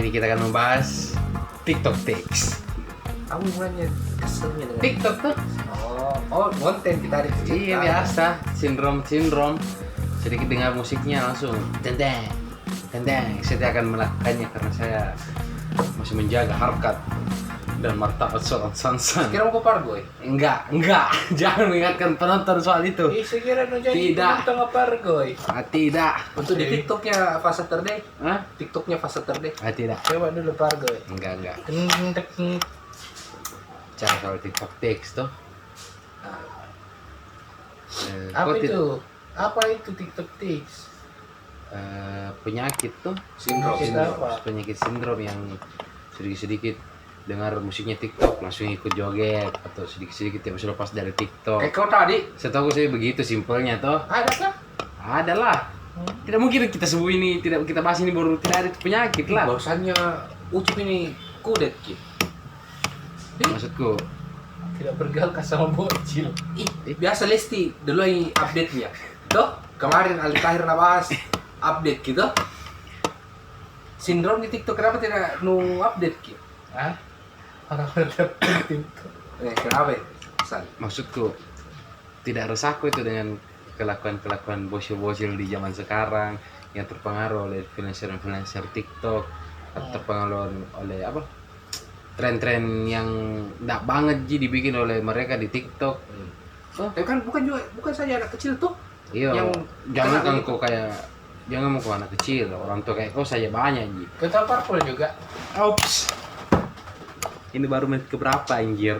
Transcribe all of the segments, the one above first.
ini kita akan membahas TikTok Tips. Kamu mulanya keselnya dengan TikTok tuh? Konten kita ada cerita. Iya biasa, sindrom. Sedikit dengar musiknya langsung tendang. Saya akan melakukannya karena saya masih menjaga harkat dan martabat seorang sansan. Kira mau ke Pargoy? Enggak. Jangan mengingatkan penonton soal itu. Saya kira mau jadi Tidak. penonton ke Pargoy. Tidak. Untuk di TikToknya Fast Saturday. Hah? TikToknya Fast Saturday. Tidak. Coba dulu Pargoy. Enggak. Tek. Cara soal TikTok Tips tuh. Apa kok itu? Apa itu TikTok Tips? Penyakit tuh penyakit sindrom yang sedikit dengar musiknya TikTok langsung ikut joget atau sedikit tiap lepas dari TikTok. Kayak kau tadi. Setahu saya begitu simpelnya toh. Ada kah? Ada lah. Tidak mungkin kita sebut ini, tidak kita bahas ini baru tidak ada penyakit lah. Bahwasannya Ucup ini kudet gitu. Maksudku Tidak bergaul sama bocil. Biasa Lesti dulu yang update-nya. Tuh, kemarin Ali Tahir nabahas update gitu. Sindrom di TikTok kenapa tidak update gitu? Hah? Orang-orang update TikTok. Kenapa? maksudku tidak resahku itu dengan kelakuan bocil-bocil di zaman sekarang yang terpengaruh oleh influencer TikTok atau terpengaruh oleh apa? Tren-tren yang enggak banget dibikin oleh mereka di TikTok. Tapi kan bukan saja anak kecil tuh. Iya. Yang Jangan kan ini. kau kayak jangan mau kau anak kecil, orang tua kayak kau saja banyak Ji. Ketua parpol juga. Ops. Ini baru menit keberapa anjir?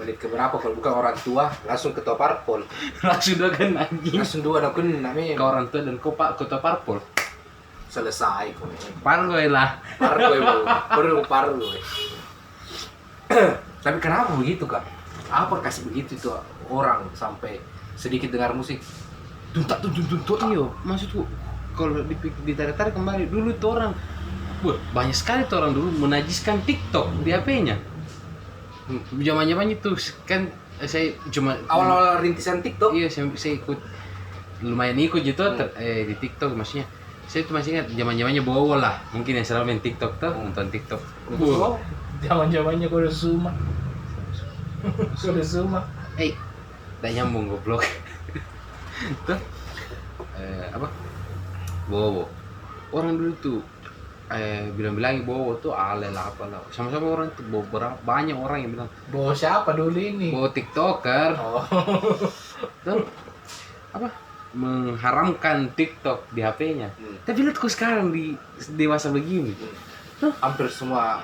Menit keberapa kalau bukan orang tua langsung ketua parpol. Langsung dua kan anjing. Langsung dua dah kun namanya. Kau orang tua dan kau pak ketua parpol. Selesai kok. Pargoy lah. Pargoy baru pargoy. Tapi kenapa begitu kak? Apa kasih begitu tuh orang sampai sedikit dengar musik tuntak. Iya, maksudku kalau ditarik-tarik kembali dulu tuh orang banyak sekali tuh orang dulu menajiskan TikTok di HP-nya. Zaman-zaman itu kan saya cuma awal-awal rintisan TikTok. Iya, saya lumayan ikut gitu di TikTok maksudnya. Saya tuh masih ingat zaman-zamannya Bowo lah. Mungkin yang selalu main TikTok tuh, nonton TikTok. Zaman-zamannya kode Suma. Kode Suma. Tak nyambung goblok. Tuh apa? Bowo. Orang dulu tuh bilang Bowo tuh alay lah apalah. Sama-sama orang tuh banyak orang yang bilang Bawa siapa dulu ini? Bowo TikToker. Oh. Tuh apa? Mengharamkan TikTok di HP-nya. Tapi lihat kok sekarang di dewasa begini. Hampir semua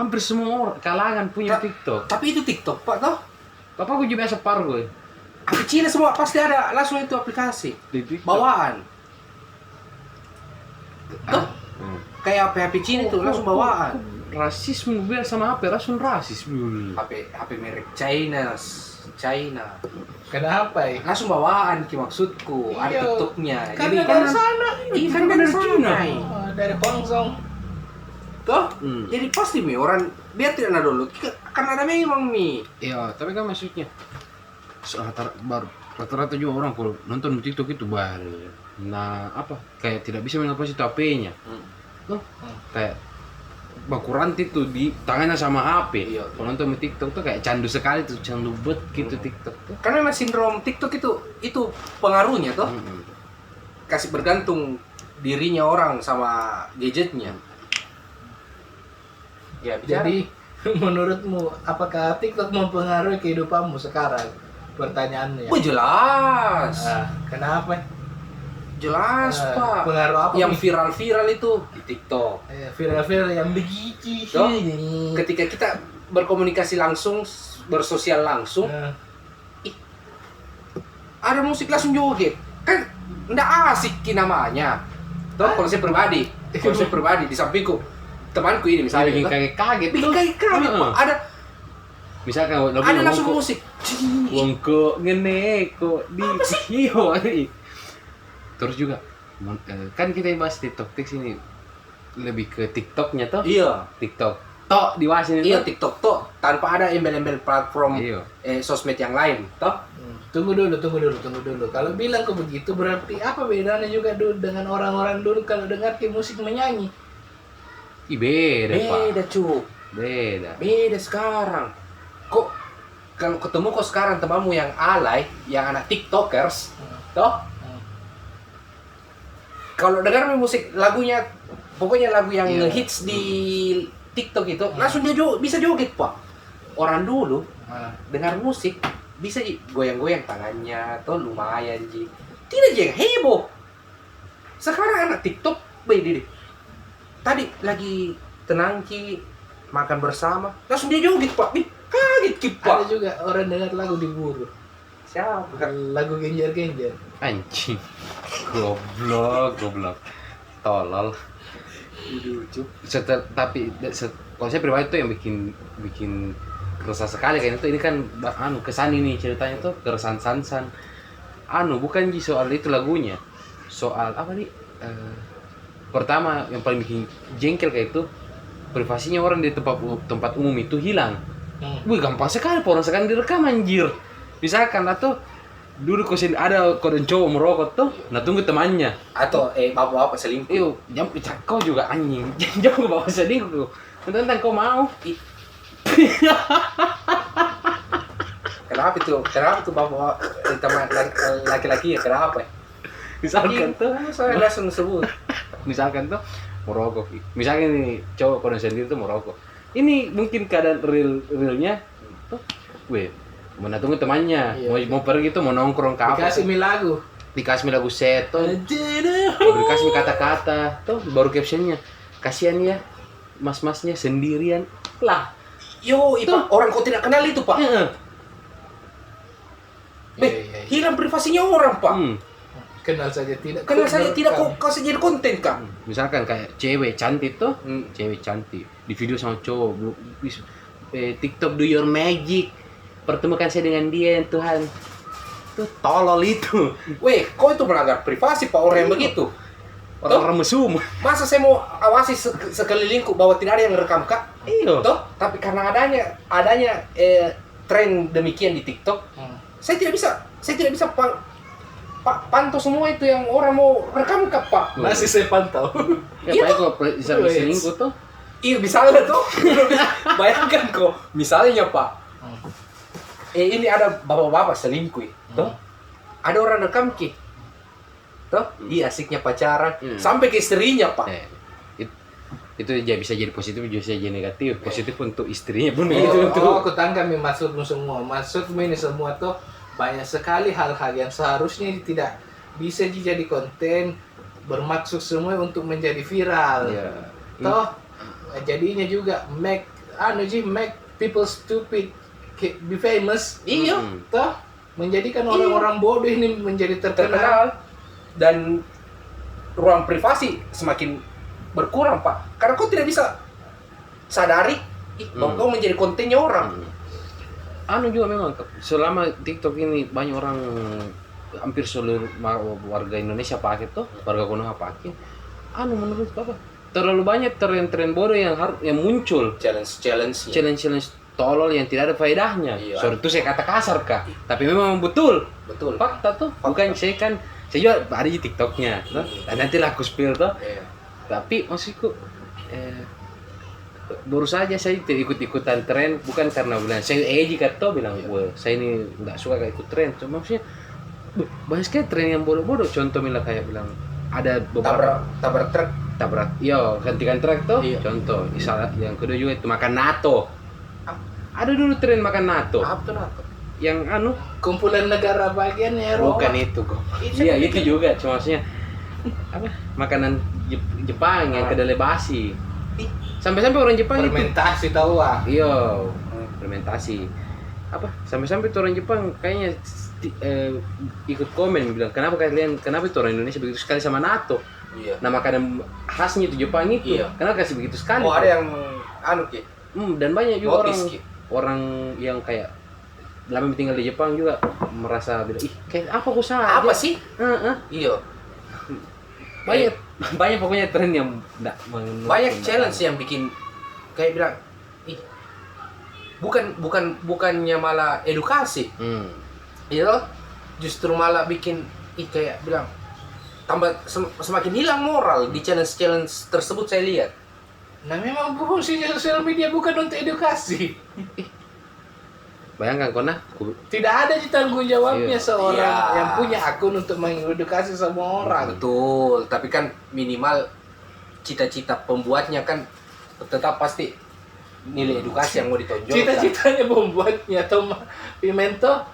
orang kalangan punya TikTok. Tapi itu TikTok Pak toh? Bapakku juga biasa Pargoy. HP Cina semua pasti ada langsung itu aplikasi. Di TikTok. Bawaan. Tuh. Kayak HP Cina itu langsung bawaan. Rasisme biar sama HP langsung rasis dulu. HP merek China. Kenapa ya? Langsung bawaan ki maksudku. Ada tutupnya. Jadi kan sana. Kan dari Cina. Dari Hongkong. Tuh. Jadi pasti mi orang dia tidak ada dulu. Kan ada memang mi. Iya, tapi kan maksudnya rata-rata juga orang kalau nonton TikTok itu baru. Nah, apa? Kayak tidak bisa melepas itu HP-nya. Kayak bakuranti tuh di tangannya sama HP. Iya. Kalau nonton TikTok tuh kayak candu sekali tuh, candu bet gitu TikTok tuh. Karena memang sindrom TikTok itu pengaruhnya tuh. Kasih bergantung dirinya orang sama gadgetnya. Ya, jadi menurutmu apakah TikTok mempengaruhi kehidupanmu sekarang? Pertanyaannya. Jelas. Kenapa? Jelas, Pak. Pengaruh apa? Yang viral-viral itu di TikTok. Viral-viral yang begitu sih. Ketika kita berkomunikasi langsung, bersosial langsung, ada musik langsung joget. Kan enggak asik namanya. Toh kalau saya pribadi di sampingku temanku ini misalnya bikin kaget. Pak. Ada misalkan langsung musik. Wong kok ngene kok di iyo. Terus juga kan kita bahas TikTok Tips ini lebih ke TikToknya toh? Iya, TikTok. Toh diwasin itu. Iya, TikTok toh tanpa ada embel-embel platform sosmed yang lain, toh? Tunggu dulu. Kalau bilang ke begitu berarti apa bedanya juga dulu dengan orang-orang dulu kalau dengar musik menyanyi? Ih, beda, Pak. Beda cu. Beda sekarang. Kok kalau ketemu kok sekarang temanmu yang alay, yang anak tiktokers, toh? Kalau dengar musik lagunya, pokoknya lagu yang ngehits di TikTok itu, langsung dia bisa joget, Pak. Orang dulu dengar musik bisa goyang-goyang tangannya, toh lumayan ji. Tidak aja yang heboh. Sekarang anak TikTok, beda deh. Tadi lagi tenang ki, makan bersama, langsung dia joget, Pak. Kaget ki, Pak. Ada juga orang dengar lagu diburu. Siapa? Lagu genjer-genjer. Anjing. Goblok. Tolol. Tapi kalau saya pribadi tuh yang bikin resah sekali kan itu, ini kan kesan ini ceritanya tuh keresahan Sansan. Bukan soal itu lagunya. Soal apa nih? Pertama yang paling bikin jengkel kayak itu, privasinya orang di tempat umum itu hilang. Wih, gampang sekali orang sekarang direkam anjir. Misalkan atau dulu ada kode cowok merokok tuh, nah tunggu temannya. Atau bapak-bapak selingkuh. Iyo, kau juga anjing. Jangan bawa selingkuh. Tentang kau mau. Kenapa tuh bapak teman laki-laki ya, kenapa? Misalkan tuh, saya langsung sebut. misalkan tuh merokok. Misalkan ini cowok kode sendiri tuh merokok. Ini mungkin keadaan realnya tuh, weh, mau tunggu temannya, mau pergi tuh, mau nongkrong ke apa? Dikasih lagu set tuh, dikasih kata-kata tuh, baru captionnya, kasihan ya, mas-masnya sendirian lah. Yo, Pak, orang kau tidak kenal itu, Pak. Hilang privasinya orang, Pak. Kenal saja tidak kau jadi konten, Kak. Misalkan kayak cewek cantik tuh, cewek cantik di video sama cowok, TikTok do your magic, pertemukan saya dengan dia Tuhan. Tuh tolol itu. Weh, kau itu melanggar privasi, Pak, orang yang begitu. Orang mesum. Masa saya mau awasi sekelilingku bahwa tidak ada yang rekam, Kak? Iya. Toh, tapi karena adanya tren demikian di TikTok, saya tidak bisa pantau semua itu yang orang mau rekam, Kak, Pak. Masih saya pantau. Ya, Pak, kalau bisa selingkuh tuh. Iya, misalnya tuh. Bayangkan kok, misalnya, Pak. Ini ada bapak-bapak selingkuh, toh. Ada orang rekam ki. Toh, dia asiknya pacaran sampai ke istrinya, Pak. Itu bisa jadi positif, bisa jadi negatif. Positif untuk istrinya pun Aku tangkap maksudmu semua. Maksudmu ini semua tuh banyak sekali hal-hal yang seharusnya tidak bisa jadi konten, bermaksud semua untuk menjadi viral. Toh jadinya juga make people stupid be famous. Iya. Toh menjadikan orang-orang bodoh ini menjadi terkenal. Dan ruang privasi semakin berkurang, Pak. Karena kau tidak bisa sadari bahwa kau menjadi kontennya orang. Juga memang selama TikTok ini banyak orang, hampir seluruh warga Indonesia pakai tuh, warga Konoha pakai. Menurut Bapak terlalu banyak tren-tren bodoh yang muncul. Challenge tolol yang tidak ada faedahnya. Sorry itu saya kata kasar, Kak. Tapi memang betul. Fakta tuh. Bukan saya juga ada di TikToknya, dan nanti lah aku spill tuh. Tapi maksudku, baru saja saya ikut-ikutan tren, bukan karena bilang saya bilang, saya ini nggak suka ikut tren. Cuma maksudnya banyak sekali tren yang bodoh-bodoh. Contoh misalnya kayak bilang ada beberapa tabrak, gantikan truk tuh. Contoh, misalnya yang kedua juga itu makan natto. Ada dulu tren makan natto. Apa tuh natto? Yang kumpulan negara bagian Eropa. Bukan itu kok. Iya, itu juga. Cuma maksudnya apa? Makanan Jepang yang kedelai basi. Sampai-sampai orang Jepang fermentasi tahu ah. Iya, fermentasi. Sampai-sampai tuh orang Jepang kayaknya ikut komen bilang, kenapa itu orang Indonesia begitu sekali sama natto? Iya. Nah, makanan khasnya itu Jepang itu. Kenapa kasih begitu sekali? Ada yang ki. Dan banyak juga orang yang kayak lama tinggal di Jepang juga merasa bilang, kayak apa kok salah? Apa sih? Iya. Banyak pokoknya tren yang banyak challenge yang bikin kayak bilang, bukannya malah edukasi. Iya, justru malah bikin kayak bilang tambah semakin hilang moral di challenge tersebut saya lihat. Nah memang fungsinya sosial media bukan untuk edukasi. Bayangkan kona, Tidak ada tanggung jawabnya seorang Iya. yang punya akun untuk mengedukasi semua orang. Betul, tapi kan minimal cita-cita pembuatnya kan tetap pasti nilai edukasi yang mau ditonjolkan. Cita-citanya membuatnya Pimento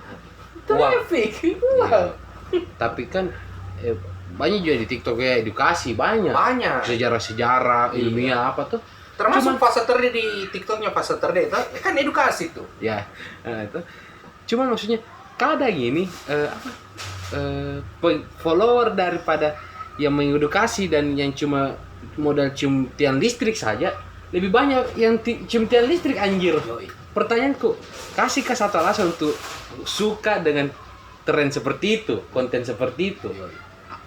traffic. Wow. tapi kan banyak juga di TikTok ya edukasi banyak. Banyak. Sejarah-sejarah, ilmiah apa tuh. Termasuk fase terde di TikToknya fase terde itu kan edukasi tuh. Ya, itu. Cuman maksudnya kadang gini follower daripada yang mengedukasi dan yang cuma modal cium tiang listrik saja lebih banyak yang cium tiang listrik anjir. Pertanyaanku, kasih ke satu alasan untuk suka dengan tren seperti itu, konten seperti itu.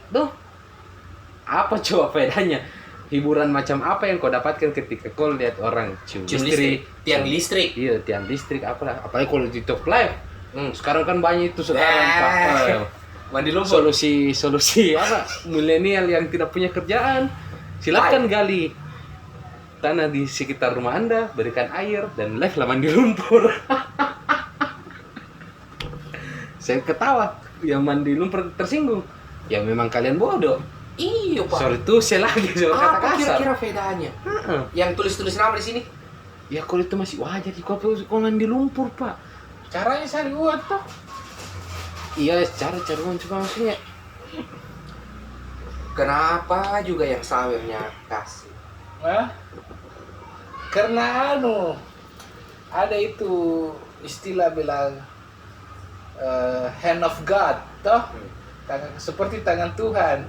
Tuh, apa coba bedanya? Hiburan macam apa yang kau dapatkan ketika kau lihat orang cium listrik, tiang listrik. Iya, tiang listrik apalah. Apalagi kalau di TikTok live. Sekarang kan banyak itu sekarang Mandi lumpur. solusi apa? Milenial yang tidak punya kerjaan. Silakan gali tanah di sekitar rumah Anda, berikan air dan live lah mandi lumpur. Saya ketawa, yang mandi lumpur tersinggung. Ya memang kalian bodoh. Iya, Pak. Sorry tuh saya lagi sama kata Apa kasar. kira-kira bedanya? Yang tulis-tulis nama di sini? Ya kalau itu masih wajar di kau mandi lumpur, Pak. Caranya saya buat toh. Iya, cara uang cuma maksudnya. Kenapa juga yang sawernya kasih? Hah? Karena ada itu istilah bilang hand of God toh. Seperti tangan Tuhan.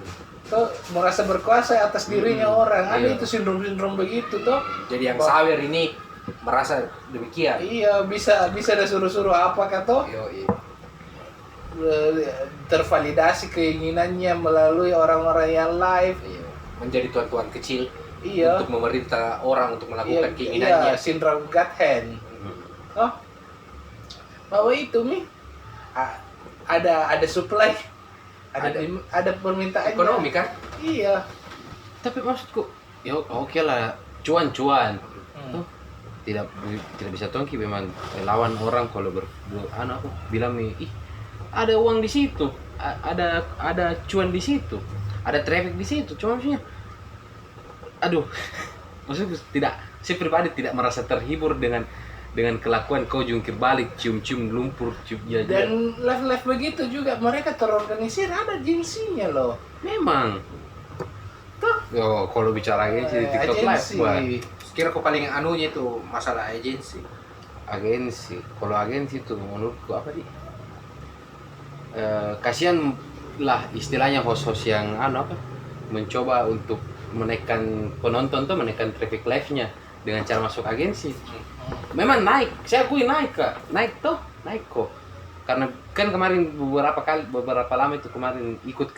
Toh merasa berkuasa atas dirinya orang. Ada Iya. itu sindrom begitu toh. Jadi yang sawer ini merasa demikian. Iya, bisa ada suruh-suruh apa toh? Yoi. Tervalidasi keinginannya melalui orang-orang yang live. Iya. Menjadi tuan-tuan kecil Iya. untuk memerintah orang untuk melakukan keinginannya. Iya, sindrom God hand. Oh, bahwa itu ada supply, ada permintaan Ekonomi kan? Iya. Tapi maksudku, ya oke lah, cuan. Tuh, tidak bisa tongki memang lawan orang kalau aku bilang nih, ada uang di situ, ada cuan di situ, ada traffic di situ. Cuma maksudnya, aduh, maksudku saya pribadi tidak merasa terhibur dengan kelakuan kau jungkir balik, cium-cium lumpur, cium jajan. Dan live begitu juga mereka terorganisir, ada agensinya loh. Memang. Tuh. Yo, kalau bicara agensi di TikTok live, wah, Kira kok paling anunya itu masalah agensi. agensi. Kalau agensi itu menurutku apa di? Kasihan lah istilahnya host-host yang mencoba untuk menekan penonton tuh, menekan traffic live-nya dengan cara masuk agensi. Memang naik, saya akui naik kok, karena kan kemarin beberapa lama itu kemarin ikut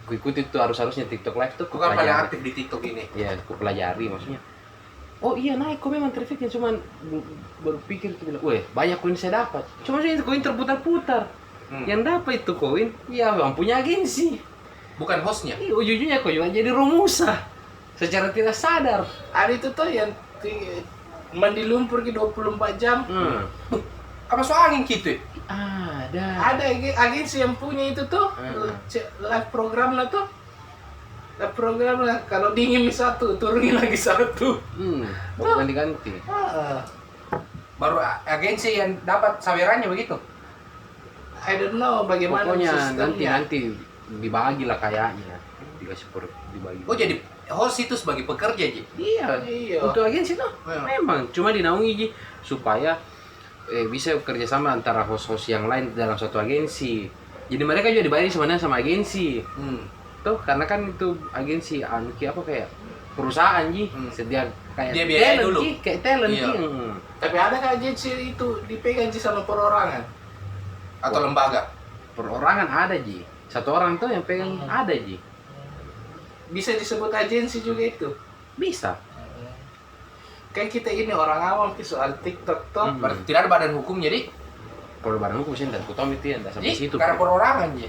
itu harusnya TikTok live tuh Kok kan paling aktif di TikTok ini? ya aku pelajari maksudnya. Oh iya naik kok memang trafficnya, cuman berpikir tuh bilang, weh banyak koin saya dapat, cuma itu koin terputar-putar. Yang dapat itu koin ya bang punya agensi, Bukan hostnya? ujung-ujungnya kok juga jadi rumusa secara tidak sadar. Ada itu tuh yang mandi lumpur ke 24 jam. Apa soal angin gitu? Ada agensi yang punya itu tuh live program lah tuh. Live program lah, kalau dingin satu turunin lagi satu. Ganti-ganti. Baru agensi yang dapat sawerannya begitu? I don't know bagaimana Pokoknya sistemnya. nanti dibagi lah kayaknya, dibagi. Oh jadi host itu sebagai pekerja Ji? Iya. Untuk agensi tuh memang cuma dinaungi Ji, supaya bisa kerjasama antara host-host yang lain dalam satu agensi. Jadi mereka juga dibayar sebenarnya sama agensi. Tuh karena kan itu agensi kayak perusahaan Ji, setiap kayak Dia biayai talent dulu. Ji, kayak talent Iya. Ji. Tapi ada kan agensi itu dipegang Ji sama perorangan? Atau lembaga? Perorangan ada Ji. Satu orang tuh yang pegang ada Ji. Bisa disebut agensi juga itu? Bisa. Kan kita ini orang awam soal TikTok tuh. Berarti tidak ada badan hukum jadi? Kalau barang hukum sih enggak kutom itu ya, enggak sampai Jadi situ. karena perorangan Ji?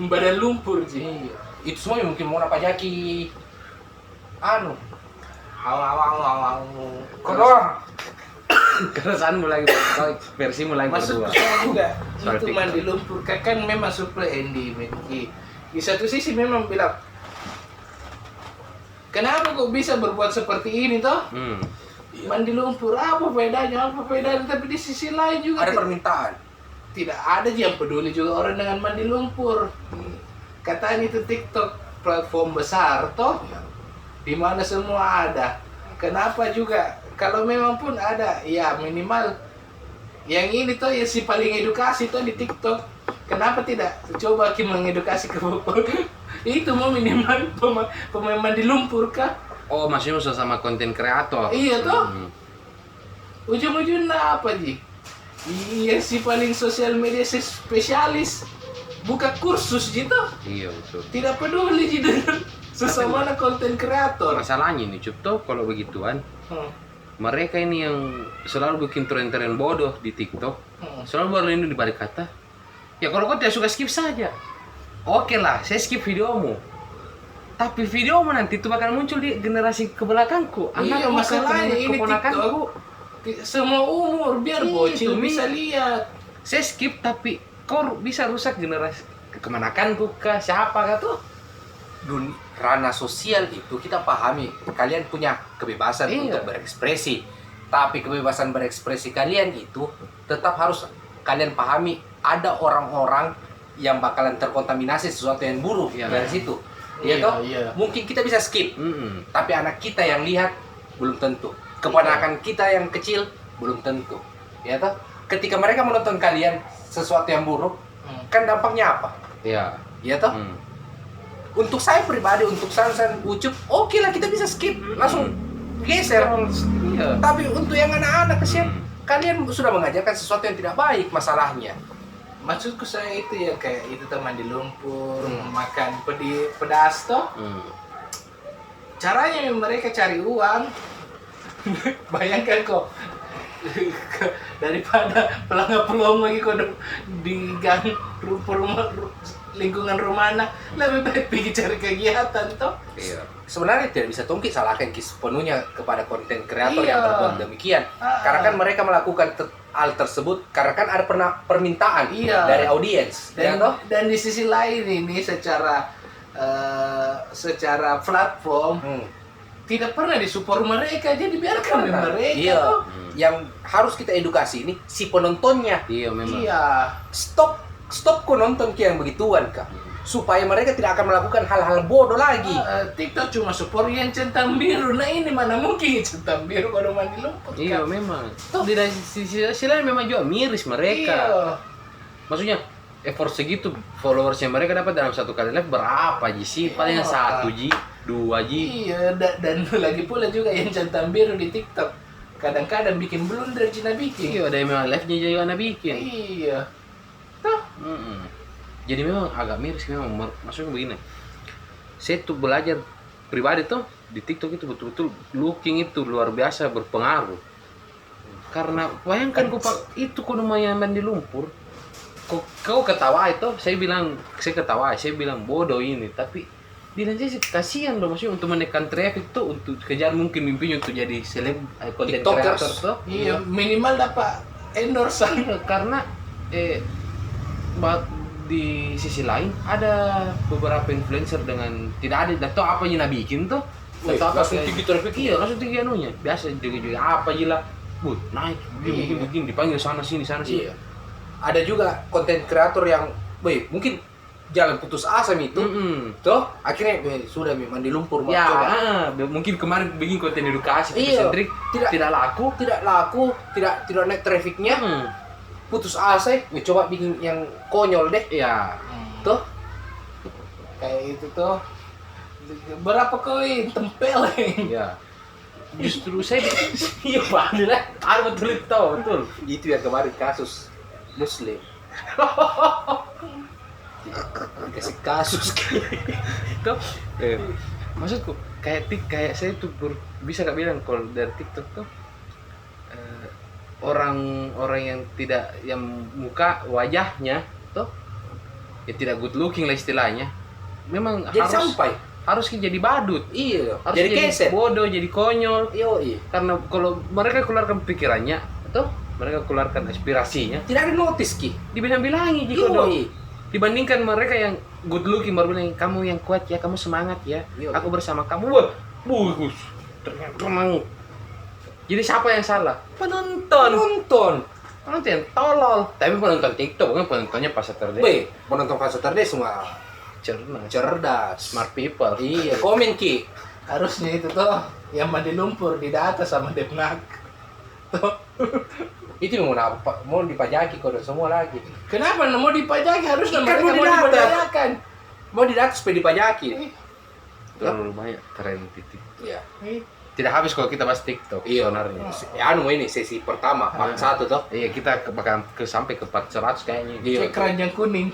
Badan lumpur Ji. Iya. Itu semua mungkin mau pajaki Kodor. Keresahan mulai versi mulai Masuk berdua. saya juga Soal itu TikTok. mandi lumpur kan memang super Andy di satu sisi memang bilang kenapa kok bisa berbuat seperti ini toh mandi lumpur apa bedanya tapi di sisi lain juga Ada permintaan. tidak ada yang peduli juga orang dengan mandi lumpur katanya itu TikTok platform besar toh di mana semua ada kenapa juga kalau memang pun ada ya minimal yang ini tuh ya si paling edukasi tuh di TikTok kenapa tidak coba kita mengedukasi ke itu mau minimal pemain mandi lumpur kah Oh, maksudnya sama konten kreator. iya toh ujung-ujungnya apa Ji iya si paling sosial media spesialis buka kursus gitu Iya, betul. tidak peduli Ji dengan sesama konten kreator Masalahnya nih, Cup, tuh kalau begituan, mereka ini yang selalu bikin tren-tren bodoh di TikTok, selalu berlindung di balik kata, ya kalau kau tidak suka skip saja. Oke lah, saya skip videomu. Tapi videomu nanti itu bakal muncul di generasi ke belakangku. Iya, masalahnya ini keponakanku. Semua umur biar bocil Itu, bisa lihat. Saya skip tapi kau bisa rusak generasi kemanakanku ke siapa kah tuh? Ranah sosial itu kita pahami kalian punya kebebasan untuk berekspresi, tapi kebebasan berekspresi kalian itu tetap harus kalian pahami ada orang-orang yang bakalan terkontaminasi sesuatu yang buruk dari situ. Toh? Mungkin kita bisa skip, tapi anak kita yang lihat belum tentu, keponakan kita yang kecil belum tentu, ya toh. Ketika mereka menonton kalian sesuatu yang buruk, kan dampaknya apa? Iya. Ya toh. Untuk saya pribadi, untuk Sansan, Ucup, oke lah kita bisa skip, langsung geser. Iya. Tapi untuk yang anak-anak kesian, kalian sudah mengajarkan sesuatu yang tidak baik masalahnya. Maksudku saya itu ya kayak itu teman di lumpur, makan pedas toh. Caranya mereka cari uang. Bayangkan kok daripada pelangga-pelong lagi kok di gang rumah lingkungan rumana lebih baik pergi cari kegiatan toh. Iya. Sebenarnya tidak bisa tongki salahkan sepenuhnya kepada konten kreator yang berbuat demikian. Karena kan mereka melakukan hal tersebut karena kan ada permintaan dari audiens. Dan di sisi lain ini secara platform tidak pernah disupport mereka, jadi biarkan mereka toh. Yang harus kita edukasi ini si penontonnya. Iya, memang. Iya. Stop kok nonton yang begituan kak, supaya mereka tidak akan melakukan hal-hal bodoh lagi. TikTok cuma support yang centang biru, nah ini mana mungkin centang biru kalau mandi lumpur. Iya, memang. Di sisi lain memang juga miris mereka. Iya. Maksudnya effort segitu followersnya mereka dapat dalam satu kali live berapa sih? Paling 1 G, 2 G. Iya, dan lagi pula juga yang centang biru di TikTok kadang-kadang bikin blunder Cina bikin. Iya, ada yang memang live-nya jadi anak bikin. Iya. Tuh. Jadi memang agak miris memang. Maksudnya begini, saya tuh belajar pribadi tuh di TikTok itu betul-betul looking itu luar biasa berpengaruh. Karena bayangkan itu kok lumayan mandi lumpur. Kau ketawa itu, saya ketawa, saya bilang bodoh ini, tapi bilang saya kasihan loh, maksudnya untuk menekan traffic tuh, untuk kejar mungkin mimpinya untuk jadi seleb content creator tuh. Iya, minimal dapat endorse. Karena di sisi lain ada beberapa influencer dengan tidak ada atau apa yang bikin tuh. Langsung tinggi traffic. Iya, langsung tinggi anunya. Biasa juga apa aja lah. Naik begini dipanggil sana sini. Iya. Ada juga konten kreator yang mungkin jalan putus asa itu. Toh akhirnya sudah mandi lumpur mau coba. Mungkin kemarin bikin konten edukasi sentrik tidak laku, tidak naik trafficnya. Putus asa, coba bikin yang konyol deh. Iya. Tuh. Kayak itu tuh. Berapa koin tempel? Iya. Justru saya iya Pak, lah. Betul itu tahu, betul. Itu yang kemarin kasus Muslim. Kasih kasus tuh. Maksudku kayak saya tuh bisa gak bilang kalau dari TikTok tuh orang-orang yang tidak yang muka wajahnya tuh ya tidak good looking lah istilahnya memang jadi sampai harus jadi badut. Iya, Harus jadi keset. bodoh, jadi konyol. Iya. Karena kalau mereka keluarkan pikirannya, atau mereka keluarkan aspirasinya, Tidak ada notice ki. dibilang-bilangi jika Iya. dong. Dibandingkan mereka yang good looking baru bilang kamu yang kuat ya, kamu semangat ya, Iya. aku bersama kamu. Wah, bagus. Ternyata memang. Jadi siapa yang salah? Penonton. Nonton. Penonton yang tolol. Tapi penonton TikTok bukan penontonnya pas Saturday. Weh, penonton pas Saturday semua Cerdas. cerdas. Smart people. Iya, komen ki. Harusnya itu tuh yang mandi lumpur di atas sama Depnak. Tuh. Itu mau dipajaki kode semua lagi. Kenapa mau dipajaki? Harusnya Kan mereka mau diberdayakan. Mau di atas supaya dipajaki. Terlalu banyak tren titik. Iya. Tidak habis kalau kita bahas TikTok Iya. sebenarnya. Anu ini sesi pertama, part 1 toh. Iya, kita bakal sampai ke part 100 kayaknya. Iya. Cek keranjang kuning.